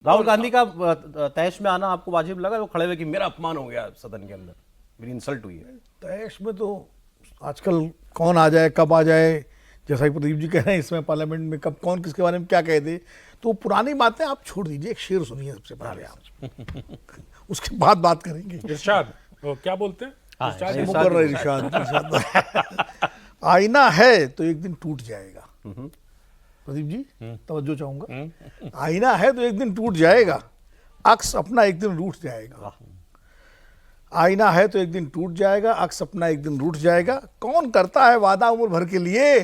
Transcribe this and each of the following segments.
राहुल गांधी का तैश में आना आपको वाजिब लगा? वो खड़े हुए कि मेरा अपमान हो गया सदन के अंदर, मेरी इंसल्ट हुई है। तैश में तो आजकल कौन आ जाए कब आ जाए, जैसा कि प्रदीप जी कह रहे हैं, इसमें पार्लियामेंट में कब कौन किसके बारे में क्या कह दे, तो पुरानी बातें आप छोड़ दीजिए। एक शेर सुनिए सबसे पहले आप उसके बाद बात करेंगे। इरशाद वो क्या बोलते हैं? इरशाद ही मुकर्रर इरशाद। आईना है तो एक दिन टूट जाएगा। प्रदीप जी तवज्जो चाहूंगा। आईना है तो एक दिन टूट जाएगा, अक्स अपना एक दिन रूठ जाएगा। आईना है तो एक दिन टूट जाएगा, अक्स अपना एक दिन रूठ जाएगा। कौन करता है वादा उम्र भर के लिए,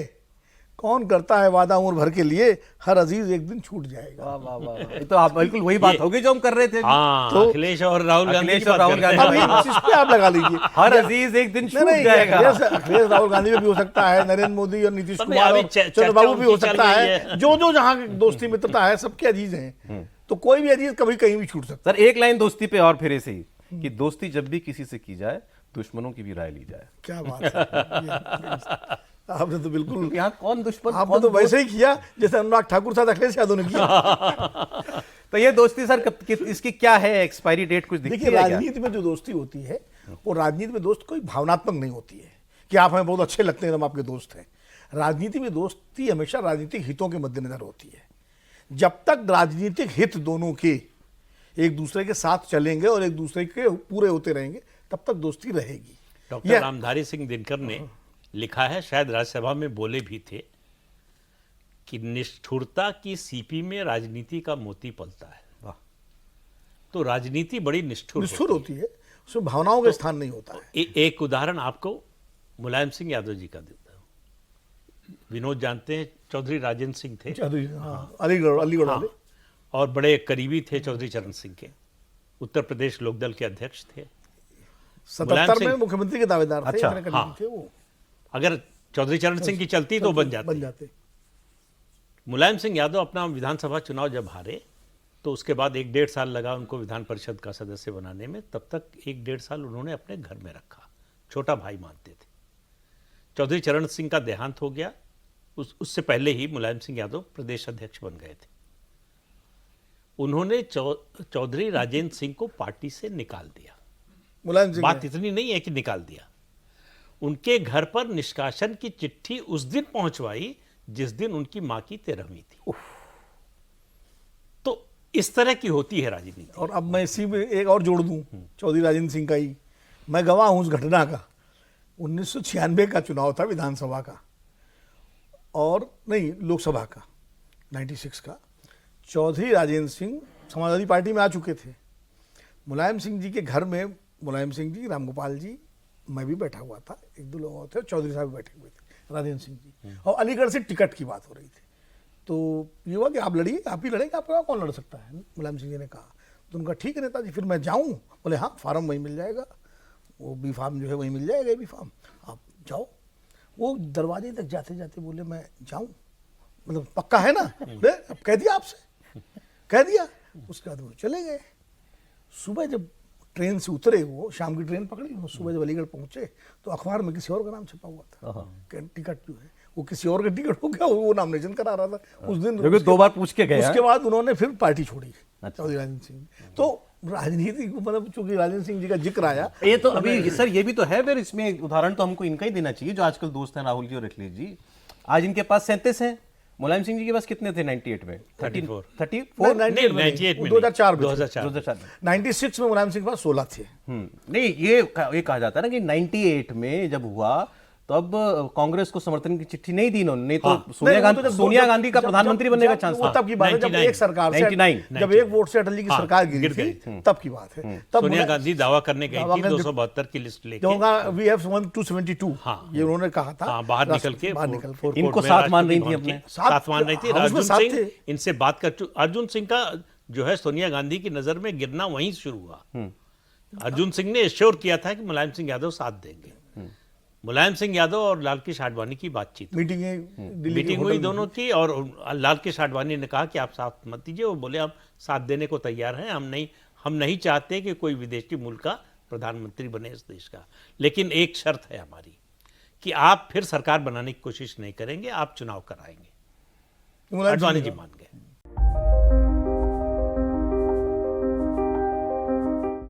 कौन करता है वादा उम्र भर के लिए, हर अजीज एक दिन छूट जाएगा। वाह वाह वाह, ये तो आप बिल्कुल वही बात होगी जो हम कर रहे थे। हाँ, तो अखिलेश और राहुल गांधी अखिलेश की और बात राहुल कर रहे गांधी। हैं। अभी इस पे आप लगा लीजिए। हर अजीज एक दिन छूट नहीं, जाएगा। अखिलेश राहुल गांधी में भी हो सकता है, नरेंद्र मोदी और नीतीश पर कुमार अभी और चर्चा चंद्रबाबू भी हो उनकी चल सकता रही है। है। जो जो जहाँ दोस्ती मित्रता है सबके अजीज हैं, तो कोई भी अजीज कभी कहीं भी छूट सकता सर एक लाइन दोस्ती पे और फिर ऐसे ही कि दोस्ती जब भी किसी से की जाए दुश्मनों की भी राय ली जाए। है। क्या बात है, आपने तो बिल्कुल, यहाँ कौन दुश्मन, आपने कौन तो दोस्त? वैसे ही किया जैसे अनुराग ठाकुर साहब अखिलेश यादव ने किया। तो ये दोस्ती सर इसकी क्या है एक्सपायरी डेट, कुछ दिखती देखिए, है क्या? राजनीति में जो दोस्ती होती है वो राजनीति में दोस्त कोई भावनात्मक नहीं होती है कि आप हमें बहुत अच्छे लगते हैं तो हम आपके दोस्त हैं। राजनीति में दोस्ती हमेशा राजनीतिक हितों के मद्देनजर होती है। जब तक राजनीतिक हित दोनों के एक दूसरे के साथ चलेंगे और एक दूसरे के पूरे होते रहेंगे, तब तक दोस्ती रहेगी। डॉक्टर रामधारी सिंह दिनकर ने लिखा है, शायद राज्यसभा में बोले भी थे, कि निष्ठुरता की सीपी में राजनीति का मोती पलता है। वाह। तो राजनीति बड़ी निष्ठुर होती है, उसमें भावनाओं का स्थान नहीं होता है। एक उदाहरण आपको मुलायम सिंह यादव जी का देता हूं। विनोद जानते हैं, चौधरी राजेंद्र सिंह थे। हाँ, अलीगढ़ वाले। और बड़े करीबी थे चौधरी चरण सिंह के, उत्तर प्रदेश लोकदल के अध्यक्ष थे। 77 में मुख्यमंत्री के दावेदार थे। अच्छा, मेरे करीबी हाँ। थे वो। अगर चौधरी चरण सिंह की चलती तो बन जाते। मुलायम सिंह यादव अपना विधानसभा चुनाव जब हारे तो उसके बाद 1-1.5 साल लगा उनको विधान परिषद का सदस्य बनाने में। तब तक 1-1.5 साल उन्होंने अपने घर में रखा, छोटा भाई मानते थे। चौधरी चरण सिंह का देहांत हो गया, उससे पहले ही मुलायम सिंह यादव प्रदेश अध्यक्ष बन गए थे। उन्होंने चौधरी राजेंद्र सिंह को पार्टी से निकाल दिया। मुलायम सिंह बात इतनी नहीं है कि निकाल दिया, उनके घर पर निष्कासन की चिट्ठी उस दिन पहुंचवाई जिस दिन उनकी मां की 13वीं थी। तो इस तरह की होती है राजनीति। और अब मैं इसी में एक और जोड़ दूं, चौधरी राजेंद्र सिंह का ही मैं गवाह हूं उस घटना का। 1996 का चुनाव था विधानसभा का, और नहीं लोकसभा का, 96 का। चौधरी राजेंद्र सिंह समाजवादी पार्टी में आ चुके थे। मुलायम सिंह जी के घर में मुलायम सिंह जी, रामगोपाल जी, मैं भी बैठा हुआ था, 1-2 लोग और थे, चौधरी साहब भी बैठे हुए थे, राजेंद्र सिंह जी। और अलीगढ़ से टिकट की बात हो रही थी। तो ये हुआ कि आप लड़िए, आप ही लड़ेंगे, आपका कौन लड़ सकता है, मुलायम सिंह जी ने कहा। तो उनका ठीक है नेताजी, फिर मैं जाऊँ? बोले हाँ, फार्म वहीं मिल जाएगा, वो बी फार्म जो है वहीं मिल जाएगा, बी फार्म, आप जाओ। वो दरवाजे तक जाते जाते बोले मैं जाऊँ, मतलब पक्का है ना? अरे अब कह दिया आपसे, कह दिया। उसके बाद वो चले गए। सुबह जब ट्रेन से उतरे, वो शाम की ट्रेन पकड़ी, वो सुबह जब अलीगढ़ पहुंचे तो अखबार में किसी और का नाम छपा हुआ था कि टिकट जो है वो किसी और का टिकट हो गया, वो नामिनेशन करा रहा था उस दिन। जो कि 2 बार पूछ के गए। उसके बाद उन्होंने फिर पार्टी छोड़ी, चौधरी राजेंद्र सिंह। तो राजनीति मतलब चूंकि राजेंद्र सिंह जी का जिक्र आया, ये तो अभी सर ये भी तो है, फिर इसमें उदाहरण तो हमको इनका ही देना चाहिए जो आजकल दोस्त हैं राहुल जी और अखिलेश जी। आज इनके पास 37 हैं, मुलायम सिंह जी के पास कितने थे 98 में? 34 98 में, 98 में 2004 में, 2004 96 में मुलायम सिंह के पास 16 थे। नहीं, ये कहा जाता है ना कि 98 में जब हुआ तब कांग्रेस को समर्थन की चिट्ठी नहीं दी इन्होंने, नहीं तो सोनिया गांधी का प्रधानमंत्री बनने का चांस था। तब की बात है जब एक सरकार से 99 जब एक वोट से अटल जी की सरकार गिर गई, तब की बात है। तब सोनिया गांधी दावा करने गई थी 272 की लिस्ट लेके, वी हैव 272, ये उन्होंने कहा था। बाहर निकल के इनको साथ मान रही थी, अपने साथ मान रही थी। अर्जुन सिंह इनसे बात कर, अर्जुन सिंह का जो है सोनिया गांधी की नजर में गिरना वहीं शुरू हुआ। अर्जुन सिंह ने एश्योर किया था कि मुलायम सिंह यादव साथ देंगे। मुलायम सिंह यादव और लाल कृष्ण आडवाणी की बातचीत, मीटिंग हुई दोनों की, और लाल कृष्ण आडवाणी ने कहा कि आप साथ मत दीजिए। वो बोले हम साथ देने को तैयार हैं, हम नहीं चाहते कि कोई विदेशी मुल्क का प्रधानमंत्री बने इस देश का, लेकिन एक शर्त है हमारी कि आप फिर सरकार बनाने की कोशिश नहीं करेंगे, आप चुनाव कराएंगे। आडवाणी जी मान गए।